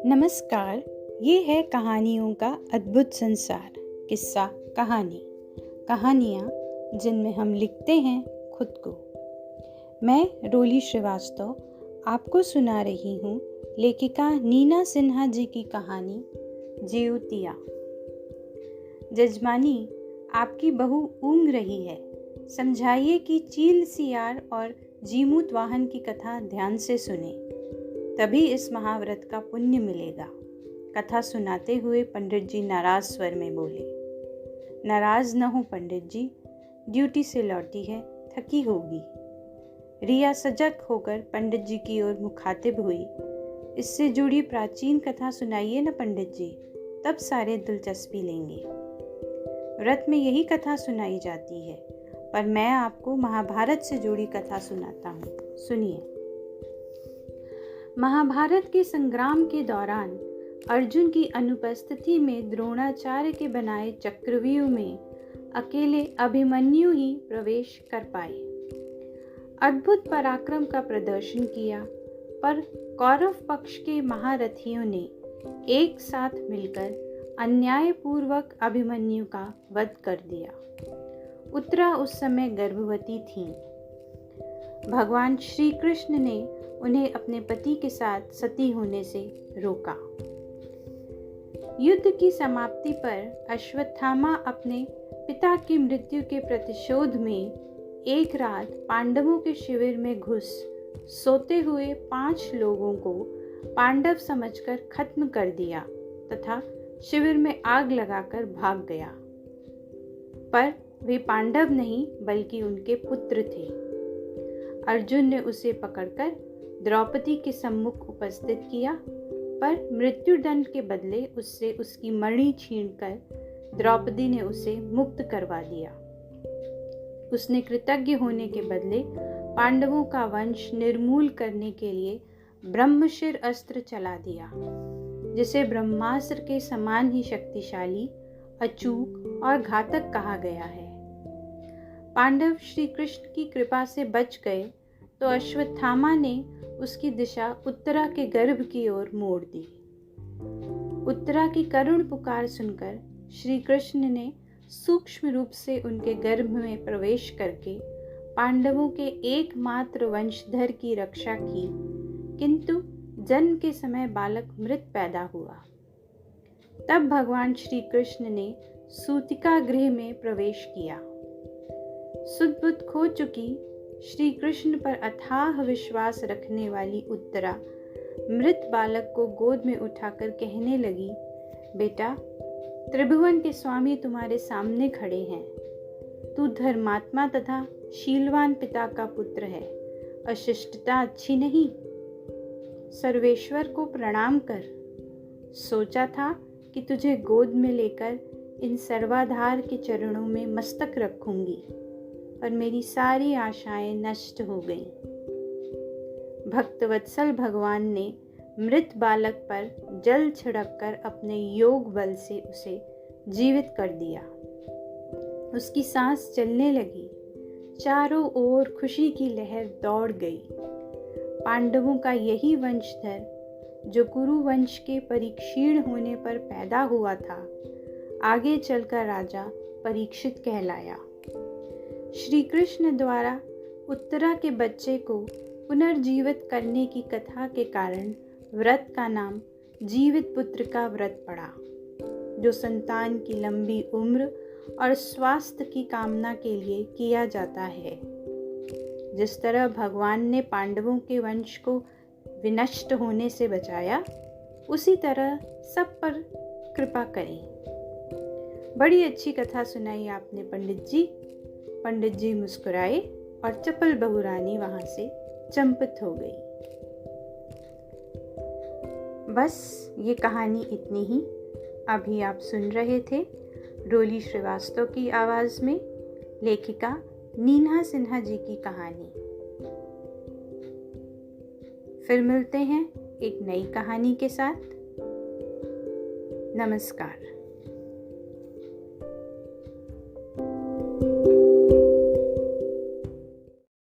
नमस्कार, ये है कहानियों का अद्भुत संसार। किस्सा कहानी, कहानियाँ जिनमें हम लिखते हैं खुद को। मैं रोली श्रीवास्तव आपको सुना रही हूँ लेखिका नीना सिन्हा जी की कहानी जिउतिया। जजमानी, आपकी बहू ऊँघ रही है। समझाइए कि चील सियार और जीमूत वाहन की कथा ध्यान से सुने, तभी इस महाव्रत का पुण्य मिलेगा। कथा सुनाते हुए पंडित जी नाराज स्वर में बोले। नाराज न हो पंडित जी, ड्यूटी से लौटी है, थकी होगी। रिया सजग होकर पंडित जी की ओर मुखातिब हुई। इससे जुड़ी प्राचीन कथा सुनाइए न पंडित जी, तब सारे दिलचस्पी लेंगे। व्रत में यही कथा सुनाई जाती है, पर मैं आपको महाभारत से जुड़ी कथा सुनाता हूँ, सुनिए। महाभारत के संग्राम के दौरान अर्जुन की अनुपस्थिति में द्रोणाचार्य के बनाए चक्रव्यूह में अकेले अभिमन्यु ही प्रवेश कर पाए। अद्भुत पराक्रम का प्रदर्शन किया, पर कौरव पक्ष के महारथियों ने एक साथ मिलकर अन्यायपूर्वक अभिमन्यु का वध कर दिया। उत्तरा उस समय गर्भवती थी। भगवान श्री कृष्ण ने उन्हें अपने पति के साथ सती होने से रोका। युद्ध की समाप्ति पर अश्वत्थामा अपने पिता की मृत्यु के प्रतिशोध में एक रात पांडवों के शिविर में घुस सोते हुए 5 लोगों को पांडव समझकर खत्म कर दिया तथा शिविर में आग लगाकर भाग गया। पर वे पांडव नहीं बल्कि उनके पुत्र थे। अर्जुन ने उसे पकड़कर द्रौपदी के सम्मुख उपस्थित किया, पर मृत्युदंड के बदले उससे उसकी मणि छीनकर द्रौपदी ने उसे मुक्त करवा दिया। उसने कृतज्ञ होने के बदले पांडवों का वंश निर्मूल करने के लिए ब्रह्मशिर अस्त्र चला दिया, जिसे ब्रह्मास्त्र के समान ही शक्तिशाली, अचूक और घातक कहा गया है। पांडव श्री कृष्ण की कृपा से बच गए तो अश्वत्थामा ने उसकी दिशा उत्तरा के गर्भ की ओर मोड़ दी। उत्तरा की करुण पुकार सुनकर श्री कृष्ण ने सूक्ष्म रूप से उनके गर्भ में प्रवेश करके पांडवों के एकमात्र वंशधर की रक्षा की, किंतु जन्म के समय बालक मृत पैदा हुआ। तब भगवान श्री कृष्ण ने सूतिका गृह में प्रवेश किया। सुध-बुध खो चुकी श्री कृष्ण पर अथाह विश्वास रखने वाली उत्तरा मृत बालक को गोद में उठाकर कहने लगी, बेटा, त्रिभुवन के स्वामी तुम्हारे सामने खड़े हैं। तू धर्मात्मा तथा शीलवान पिता का पुत्र है। अशिष्टता अच्छी नहीं। सर्वेश्वर को प्रणाम कर। सोचा था कि तुझे गोद में लेकर इन सर्वाधार के चरणों में मस्तक रखूंगी, पर मेरी सारी आशाएं नष्ट हो गईं। भक्तवत्सल भगवान ने मृत बालक पर जल छिड़ककर अपने योग बल से उसे जीवित कर दिया। उसकी सांस चलने लगी। चारों ओर खुशी की लहर दौड़ गई। पांडवों का यही वंशधर, जो कुरु वंश के परिक्षीण होने पर पैदा हुआ था, आगे चलकर राजा परीक्षित कहलाया। श्री कृष्ण द्वारा उत्तरा के बच्चे को पुनर्जीवित करने की कथा के कारण व्रत का नाम जीवित पुत्र का व्रत पड़ा, जो संतान की लंबी उम्र और स्वास्थ्य की कामना के लिए किया जाता है। जिस तरह भगवान ने पांडवों के वंश को विनष्ट होने से बचाया, उसी तरह सब पर कृपा करें। बड़ी अच्छी कथा सुनाई आपने पंडित जी। पंडित जी मुस्कुराए और चपल बहुरानी वहां से चंपित हो गई। बस ये कहानी इतनी ही। अभी आप सुन रहे थे रोली श्रीवास्तव की आवाज में लेखिका नीना सिन्हा जी की कहानी। फिर मिलते हैं एक नई कहानी के साथ। नमस्कार।